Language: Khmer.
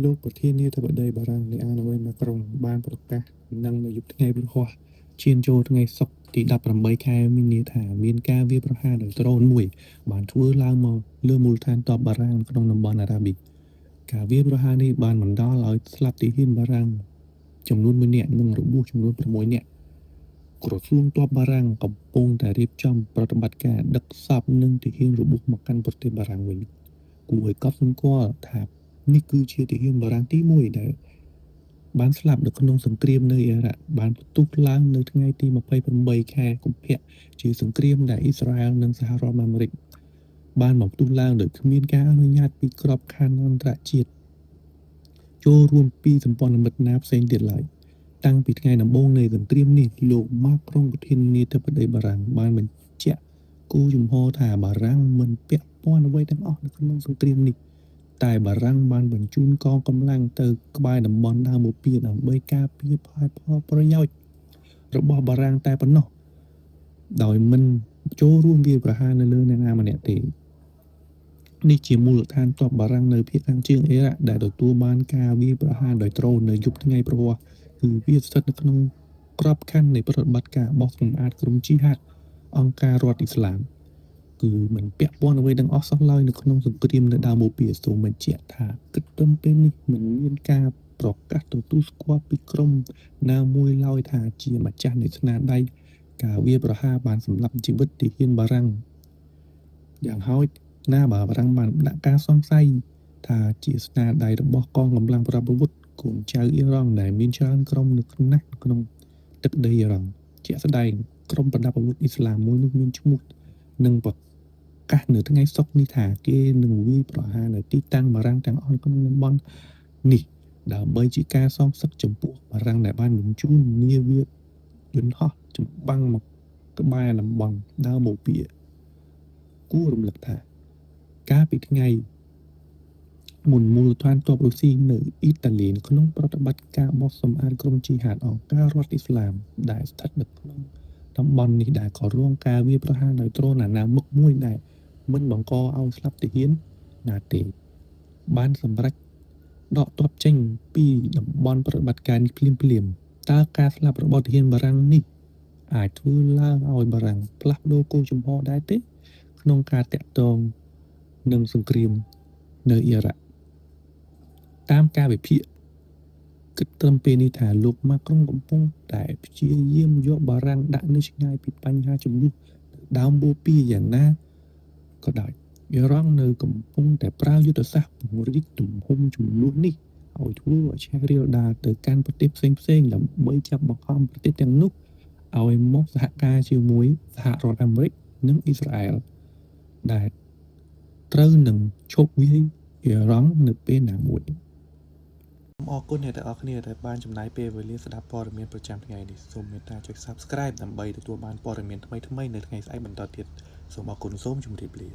លោកប្រធានាធិបតីបារាំងនៃអាណូវេម៉ាក្រុងបានប្រកាសនឹងនៅយប់ថ្ងៃព្រហស្បតិ៍ឈានចូលថ្ងៃសុក្រទី18 ខែមីនាថាមានការវាយប្រហារដោយដ្រូនមួយបានធ្វើឡើងមកលើមូលដ្ឋានទ័ពបារាំងក្នុងតំបន់អារ៉ាប៊ីកការវាយប្រហារនេះបានបណ្ដាលឲ្យស្លាប់ទាហានបារាំងចំនួន1នាក់និងរបួសចំនួន6នាក់ក្រសួងទ័ពបារាំងកំពុងតែរៀបចំប្រតិបត្តិការដឹកសពនិងទាហានរបួសមកកាន់ប្រទេសបារាំងវិញគួរឲ្យកត់សម្គាល់ថានេះគឺជាទាហានបារាំងទី1ដែលបានស្លាប់នៅក្នុងសង្គ្រាមនៅអ៊ីរ៉ាក់បានផ្ទុះឡើងនៅថ្ងៃទី28 ខែកុម្ភៈជាសង្គ្រាមដែលអ៊ីស្រាអែលនិងសហរដ្ឋអាមេរិកបានមកផ្ទុះឡើងដោយគ្មានការអនុញ្ញាតពីក្របខ័ណ្ឌអន្តរជាតិចូលរួមពីសម្ព័ន្ធមិត្តណាផ្សេងទៀតឡើយតាំងពីថ្ងៃដំបូងនៃសង្គ្រាមនេះលោកម៉ាក្រុងប្រធានាធិបតីបារាំងបានបញ្ជាក់គោលជំហរថាបារាំងមិនពាក់ព័ន្ធអ្វីទាំងអស់នៅក្នុងសង្គ្រាមនេះតែបារាំងបានបញ្ជូនកងកម្លាំងទៅក្បែរតំបន់ដើមបូព៌ាដើម្បីការពារផលប្រយោជន៍របស់បារាំងតែប៉ុណ្ណោះដោយមិនចូលរួមវាយប្រហារនៅលើអ្នកណាម្នាក់ទេនេះជាមូលដ្ឋានទ័ពបារាំងនៅភាគខាងជើងអ៊ីរ៉ាក់ដែលទទួលបានការវាយប្រហារដោយដ្រូននៅយប់ថ្ងៃព្រហស្បតិ៍គឺវាស្ថិតនៅក្នុងក្របខ័ណ្ឌនៃប្រតិបត្តិការបោះសម្អាតក្រុមជីហាតអង្គការរដ្ឋអ៊ីស្លាមគឺមិនពាក់ព័ន្ធអ្វីទាំងអស់សោះឡើយនៅក្នុងសង្គ្រាមនៅដើមបូព៌ាសូមបញ្ជាក់ថាគិតត្រឹមពេលនេះមិនមានការប្រកាសទទួលស្គាល់ពីក្រុមណាមួយឡើយថាជាម្ចាស់នៃស្នាដៃការវាយប្រហារបានសម្លាប់ជីវិតទាហានបារាំងយ៉ាងហោចណាស់បារាំងបានដាក់ការសង្ស័យថាជាស្នាដៃរបស់កងកម្លាំងប្រដាប់អាវុធកូនចៅអ៊ីរ៉ង់ដែលមានច្រើនក្រុមនៅក្នុងទឹកដីអ៊ីរ៉ង់ជាក់ស្ដែងក្រុមប្រដាប់អាវុធអ៊ីស្លាមមួយនោះមានឈ្មោះនិងប្រកាសនៅថ្ងៃសុក្រនេះថាគេនឹងវាយប្រហារនៅទីតាំងបារាំងទាំងអស់ក្នុងតំបន់នេះដើម្បីជាការសងសឹកចំពោះបារាំងដែលបានបញ្ជូននាវាយន្តហោះចម្បាំងមកក្បែរតំបន់ដើមបូព៌ាគួររំលឹកថាកាលពីថ្ងៃមុនមូលដ្ឋានទ័ពរុស្ស៊ីនៅអ៊ីតាលីក្នុងប្រតិបត្តិការបោះសម្អាតក្រុមជីហាតអង្គការរដ្ឋអ៊ីស្លាមដែលស្ថិតនៅក្នុងតំបន់នេះដែលក៏រងការវាយប្រហារដោយដ្រូនអាណាមុខមួយដែលមិនបង្កឲ្យស្លាប់ទាហានណាទេបានសម្រេចដកទ័ពចេញពីតំបន់ប្រតិបត្តិការនេះភ្លាមតើការស្លាប់របស់ទាហានបារាំងនេះអាចធ្វើឡើងឲ្យបារាំងផ្លាស់ប្ដូរគោលជំហរដែរទេក្នុងការតាក់ទងនឹងសង្គ្រាមនៅអ៊ីរ៉ាក់តាមការវិភាគគិតត្រឹមពេលនេះថាលោកម៉ាក្រុងកំពុងតែព្យាយាមយកបារាំងដាក់នៅឆ្ងាយពីបញ្ហាចំនួនដើមបូព៌ាយ៉ាងណាក៏ដោយអ៊ីរ៉ង់នៅកំពុងតែប្រើយុទ្ធសាស្ត្រពង្រីកទំហំចំនួននេះឲ្យធ្វើឲ្យឆេះរាលដាលទៅកាន់ប្រទេសផ្សេងៗដើម្បីចាប់បង្ខំប្រទេសទាំងនោះឲ្យមកសហការជាមួយសហរដ្ឋអាមេរិកនិងអ៊ីស្រាអែលដែលត្រូវនឹងឈប់វាយអ៊ីរ៉ង់នៅពេលណាមួយអរគុណអ្នកទាំងអស់គ្នាដែលបានចំណាយពេលវេលាស្ដាប់ព័ត៌មានប្រចាំថ្ងៃនេះសូមមេត្តាចុច Subscribe ដើម្បីទទួលបានព័ត៌មានថ្មីៗនៅថ្ងៃស្អែកបន្តទៀតសូមអរគុណសូមជម្រាបលា